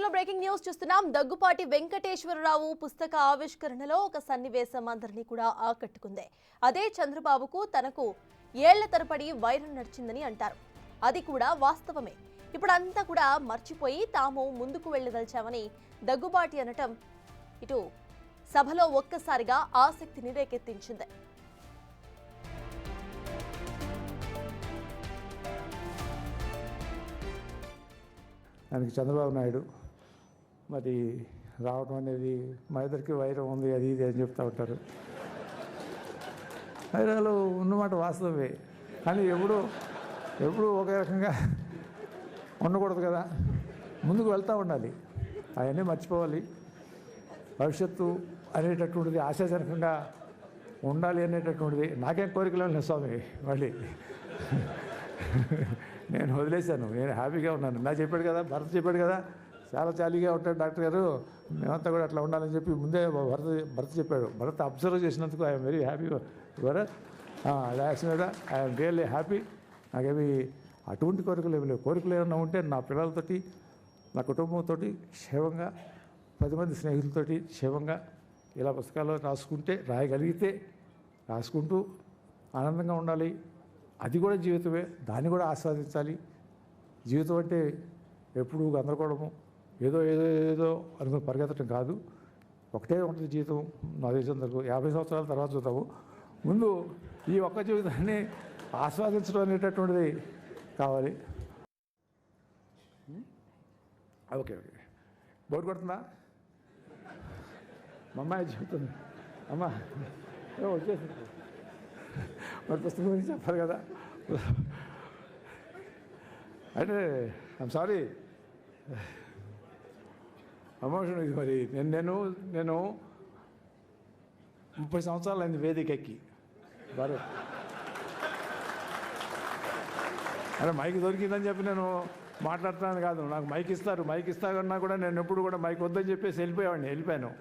బులెటిన్లో breaking news చూస్తున్నాం. దగ్గుపాటి వెంకటేశ్వరరావు పుస్తక ఆవిష్కరణలో ఒక సన్నివేశం అందరినీ కూడా ఆకట్టుకుంది. అదే చంద్రబాబుకు తనకు ఏళ్ల తరబడి వైరం నడిచిందని అంటారు. అది కూడా వాస్తవమే. ఇప్పుడంతా కూడా మర్చిపోయి తాము ముందుకు వెళ్లదలిచామని దగ్గుబాటి అనటం ఇటు సభలో ఒక్కసారిగా ఆసక్తిని రేకెత్తించింది. ఆయనకి చంద్రబాబు నాయుడు మరి రావడం అనేది మా ఇద్దరికి వైరం ఉంది అది ఇది అని చెప్తూ ఉంటారు. వైరాలు ఉన్నమాట వాస్తవమే, కానీ ఎప్పుడు ఒకే రకంగా ఉండకూడదు కదా, ముందుకు వెళ్తూ ఉండాలి. అవన్నీ మర్చిపోవాలి. భవిష్యత్తు అనేటటువంటిది ఆశాజనకంగా ఉండాలి అనేటటువంటిది నాకేం కోరికలు లేదు స్వామి. మళ్ళీ నేను వదిలేశాను, నేను హ్యాపీగా ఉన్నాను. నా చెప్పాడు కదా, భరత్ చెప్పాడు కదా, చాలా జాలీగా ఉంటాడు డాక్టర్ గారు, మేమంతా కూడా అట్లా ఉండాలని చెప్పి ముందే భరత్ చెప్పాడు. భరత్ అబ్జర్వ్ చేసినందుకు I'm very happy Bharat. Doctor మీద ఐఎమ్ రియల్లీ హ్యాపీ. నాకేమి అటువంటి కోరికలు ఏమి లేవు. కోరికలు ఏమన్నా ఉంటే నా పిల్లలతోటి, నా కుటుంబంతో క్షేమంగా, 10 మంది స్నేహితులతోటి క్షేమంగా ఇలా పుస్తకాలు రాయగలిగితే రాసుకుంటూ ఆనందంగా ఉండాలి. అది కూడా జీవితమే, దాన్ని కూడా ఆస్వాదించాలి. జీవితం అంటే ఎప్పుడూ గందరగోళము, ఏదో ఏదో ఏదో అనుకుని పరిగెత్తడం కాదు. ఒకటే ఉంటుంది జీవితం. నా దేశం వరకు 50 సంవత్సరాల తర్వాత చూద్దాము. ముందు ఈ ఒక్క జీవితాన్ని ఆస్వాదించడం అనేటటువంటిది కావాలి. ఓకే బోర్డు కొడుతుందా? మా అమ్మాయి చెబుతుంది, అమ్మ వచ్చేసింది, మరి పుస్తకం గురించి చెప్పాలి కదా. అంటే ఐమ్ సారీ ఎమోషన్ ఇది. మరి నేను 30 సంవత్సరాలు అయింది వేదిక ఎక్కి. భారత్ అంటే మైక్ దొరికిందని చెప్పి నేను మాట్లాడుతున్నాను కాదు. నాకు మైక్ ఇస్తారన్నా కూడా నేను ఎప్పుడు కూడా మైక్ వద్దని చెప్పేసి వెళ్ళిపోయాను.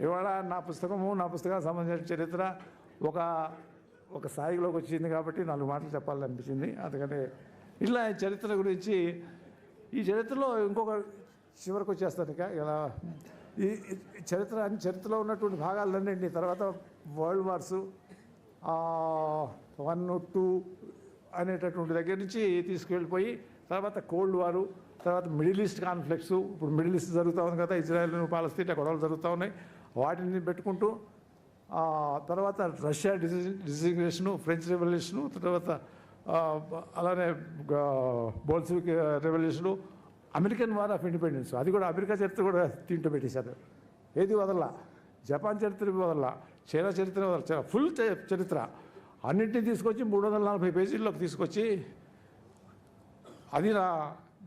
ఇవాళ నా పుస్తకానికి సంబంధించిన చరిత్ర ఒక స్థాయిలోకి వచ్చింది కాబట్టి 4 మాటలు చెప్పాలనిపించింది. అందుకని ఇలా చరిత్ర గురించి, ఈ చరిత్రలో ఇంకొక చివరికి వచ్చేస్తాను. ఇక ఇలా ఈ చరిత్రలో ఉన్నటువంటి భాగాలన్నింటినీ తర్వాత వరల్డ్ వార్స్ 1, 2 అనేటటువంటి దగ్గర నుంచి తీసుకెళ్ళిపోయి తర్వాత కోల్డ్ వారు, తర్వాత మిడిల్ ఈస్ట్ కాన్ఫ్లిక్ట్స్, ఇప్పుడు మిడిల్ ఈస్ట్ జరుగుతూ ఉంది కదా, ఇజ్రాయెల్ పాలస్తీనా గొడవలు జరుగుతూ ఉన్నాయి, వాటిని పెట్టుకుంటూ తర్వాత రష్యా డిజిగ్నేషను, ఫ్రెంచ్ రెవల్యూషను, తర్వాత అలానే Bolshevik revolution, American war of independence, అది కూడా అమెరికా చరిత్ర కూడా తింటూ పెట్టేశారు. ఏది వదల్లా, జపాన్ చరిత్ర వదల్లా, చైనా చరిత్ర వదల, ఫుల్ చరిత్ర అన్నింటినీ తీసుకొచ్చి 340 పేజీల్లోకి తీసుకొచ్చి, అది నా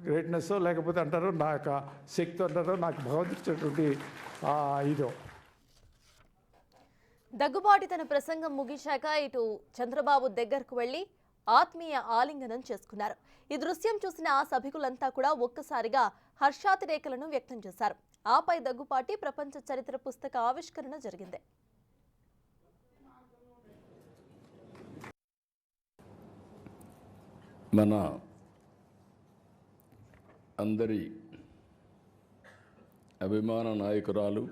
గ్రేట్నెస్ లేకపోతే అంటారు నా యొక్క శక్తి అంటారు, నాకు భగవంతుడిచ్చినటువంటి ఇదో. దగ్గుబాటి తన ప్రసంగం ముగించాక ఇటు చంద్రబాబు దగ్గరకు వెళ్లి ఆత్మీయ ఆలింగనం చేసుకున్నారు. ఈ దృశ్యం చూసిన సభికులంతా కూడా ఒక్కసారిగా హర్షాతిరేకలను వ్యక్తం చేశారు. ఆపై దగ్గుబాటి ప్రపంచ చరిత్ర పుస్తక ఆవిష్కరణ జరిగింది. మన అందరి అభిమాన నాయకురాలు,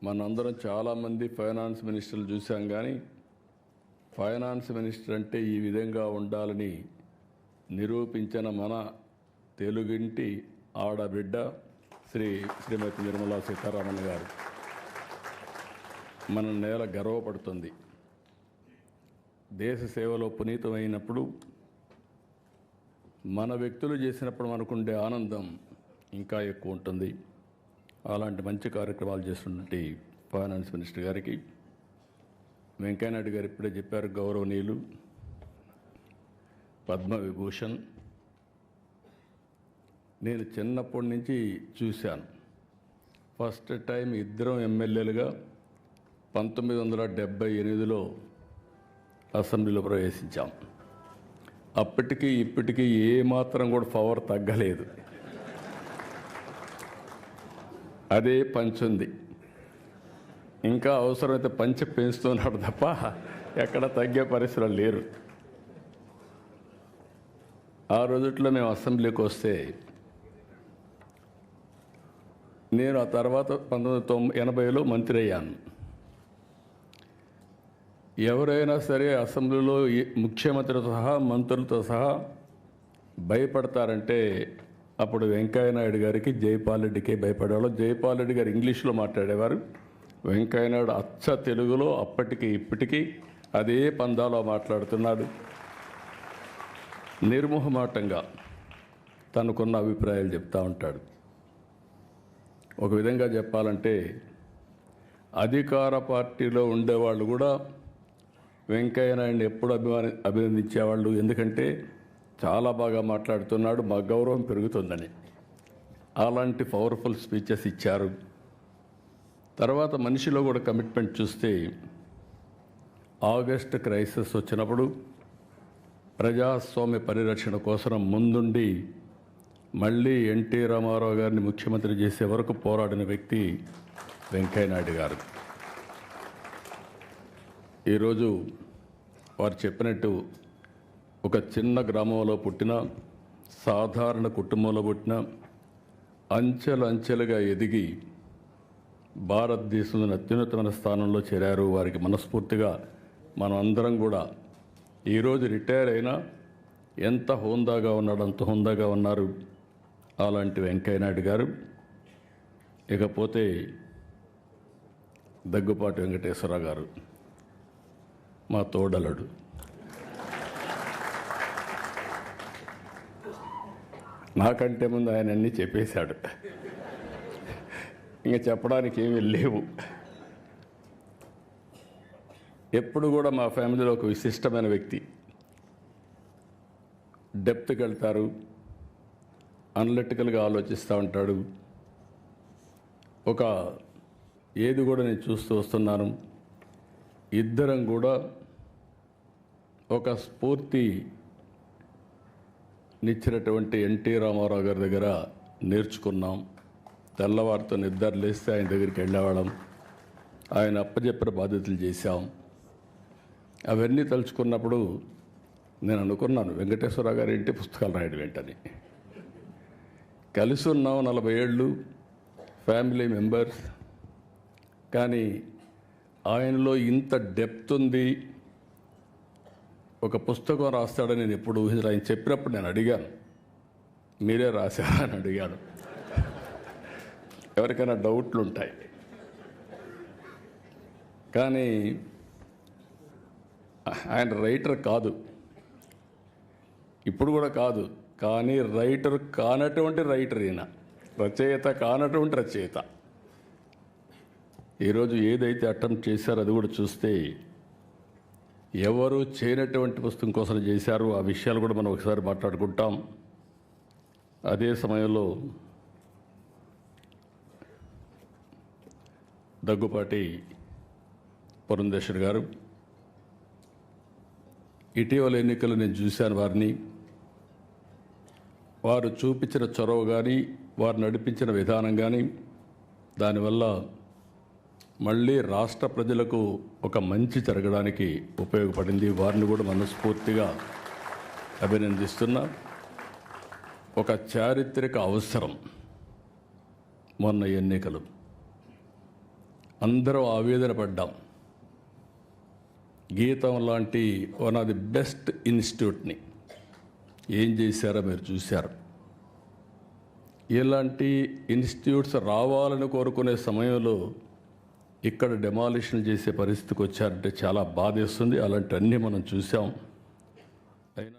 మనందరం చాలామంది ఫైనాన్స్ మినిస్టర్లు చూసాం, కానీ ఫైనాన్స్ మినిస్టర్ అంటే ఈ విధంగా ఉండాలని నిరూపించిన మన తెలుగింటి ఆడబిడ్డ శ్రీమతి నిర్మలా సీతారామన్ గారు మన నేల గర్వపడుతుంది. దేశ సేవలో పునీతమైనప్పుడు, మన వ్యక్తులు చేసినప్పుడు మనకుండే ఆనందం ఇంకా ఎక్కువ ఉంటుంది. అలాంటి మంచి కార్యక్రమాలు చేస్తున్నటువంటి ఫైనాన్స్ మినిస్టర్ గారికి, వెంకయ్యనాయుడు గారు ఇప్పుడే చెప్పారు, గౌరవనీయులు పద్మవిభూషణ్. నేను చిన్నప్పటి నుంచి చూశాను. ఫస్ట్ టైం ఇద్దరం ఎమ్మెల్యేలుగా 1978లో అసెంబ్లీలో ప్రవేశించాం. అప్పటికి ఇప్పటికీ ఏమాత్రం కూడా పవర్ తగ్గలేదు. అదే పంచుంది. ఇంకా అవసరమైతే పంచి పెంచుతున్నాడు తప్ప ఎక్కడ తగ్గే పరిస్థితులు లేరు. ఆ రోజుల్లో మేము అసెంబ్లీకి వస్తే నేను ఆ తర్వాత 1980లో మంత్రి అయ్యాను. ఎవరైనా సరే అసెంబ్లీలో ముఖ్యమంత్రితో సహా మంత్రులతో సహా భయపడతారంటే అప్పుడు వెంకయ్యనాయుడు గారికి జైపాల్ రెడ్డికే భయపడేవాళ్ళు. జైపాల్ రెడ్డి గారు ఇంగ్లీష్లో మాట్లాడేవారు, వెంకయ్యనాయుడు అచ్చ తెలుగులో అప్పటికి ఇప్పటికీ అదే పందాలో మాట్లాడుతున్నాడు. నిర్మోహమాటంగా తనకున్న అభిప్రాయాలు చెప్తూ ఉంటాడు. ఒక విధంగా చెప్పాలంటే అధికార పార్టీలో ఉండేవాళ్ళు కూడా వెంకయ్యనాయుడిని ఎప్పుడు అభినందించేవాళ్ళు. ఎందుకంటే చాలా బాగా మాట్లాడుతున్నాడు, మా గౌరవం పెరుగుతుందని. అలాంటి పవర్ఫుల్ స్పీచెస్ ఇచ్చారు. తర్వాత మనిషిలో కూడా కమిట్మెంట్ చూస్తే ఆగస్ట్ క్రైసిస్ వచ్చినప్పుడు ప్రజాస్వామ్య పరిరక్షణ కోసం ముందుండి మళ్ళీ ఎన్టీ రామారావు గారిని ముఖ్యమంత్రి చేసే వరకు పోరాడిన వ్యక్తి వెంకయ్యనాయుడు గారు. ఈరోజు వారు చెప్పినట్టు ఒక చిన్న గ్రామంలో పుట్టిన, సాధారణ కుటుంబంలో పుట్టిన, అంచెలుగా ఎదిగి భారతదేశంలోని అత్యున్నతమైన స్థానంలో చేరారు. వారికి మనస్ఫూర్తిగా మనం అందరం కూడా ఈరోజు రిటైర్ అయినా ఎంత హోందాగా ఉన్నాడు అంత హోందాగా ఉన్నారు అలాంటి వెంకయ్యనాయుడు గారు. ఇకపోతే దగ్గుపాటి వెంకటేశ్వరరావు గారు మా తోడలుడు. నాకంటే ముందు ఆయన అన్నీ చెప్పేశాడు, ఇంకా చెప్పడానికి ఏమీ లేవు. ఎప్పుడు కూడా మా ఫ్యామిలీలో ఒక విశిష్టమైన వ్యక్తి. డెప్త్కి వెళ్తారు, అనలిటికల్గా ఆలోచిస్తూ ఉంటాడు. ఒక ఏది కూడా నేను చూస్తూ వస్తున్నాను, ఇద్దరం కూడా ఒక స్ఫూర్తినిచ్చినటువంటి ఎన్టీ రామారావు గారి దగ్గర నేర్చుకున్నాం. తెల్లవారితో నిద్ర లేస్తే ఆయన దగ్గరికి వెళ్ళేవాళ్ళం, ఆయన అప్పచెప్పిన బాధ్యతలు చేశాం. అవన్నీ తలుచుకున్నప్పుడు నేను అనుకున్నాను, వెంకటేశ్వరరావు గారి ఇంటి పుస్తకాలు రాయడం ఏంటని. కలిసి ఉన్నాం 40 ఏళ్ళు, ఫ్యామిలీ మెంబర్స్. కానీ ఆయనలో ఇంత డెప్త్ ఉంది, ఒక పుస్తకం రాస్తాడని నేను ఎప్పుడు ఊహించలేదు. ఆయన చెప్పినప్పుడు నేను అడిగాను, మీరే రాశారా అని అడిగాను. ఎవరికైనా డౌట్లు ఉంటాయి, కానీ ఆయన రైటర్ కాదు, ఇప్పుడు కూడా కాదు. కానీ రైటర్ కానటువంటి రైటర్ ఈయన, రచయిత కానటువంటి రచయిత. ఈరోజు ఏదైతే అటెంప్ట్ చేశారో అది కూడా చూస్తే ఎవరు చేయనటువంటి పుస్తకం కోసం చేశారు. ఆ విషయాలు కూడా మనం ఒకసారి మాట్లాడుకుంటాం. అదే సమయంలో దగ్గుపాటి పురంధేశ్వరి గారు, ఇటీవల ఎన్నికలు నేను చూశాను వారిని. వారు చూపించిన చొరవ కానీ, వారు నడిపించిన విధానం కానీ, దానివల్ల మళ్ళీ రాష్ట్ర ప్రజలకు ఒక మంచి జరగడానికి ఉపయోగపడింది. వారిని కూడా మనస్ఫూర్తిగా అభినందిస్తున్నా. ఒక చారిత్రక అవసరం మొన్న ఎన్నికలు, అందరూ ఆవేదన పడ్డాం. గీతం లాంటి వన్ ఆఫ్ ది బెస్ట్ ఇన్స్టిట్యూట్ని ఏం చేశారో మీరు చూశారు. ఇలాంటి ఇన్స్టిట్యూట్స్ రావాలని కోరుకునే సమయంలో ఇక్కడ డెమాలిషన్ చేసే పరిస్థితికి వచ్చారంటే చాలా బాధేస్తుంది. అలాంటివన్నీ మనం చూసాం. అయినా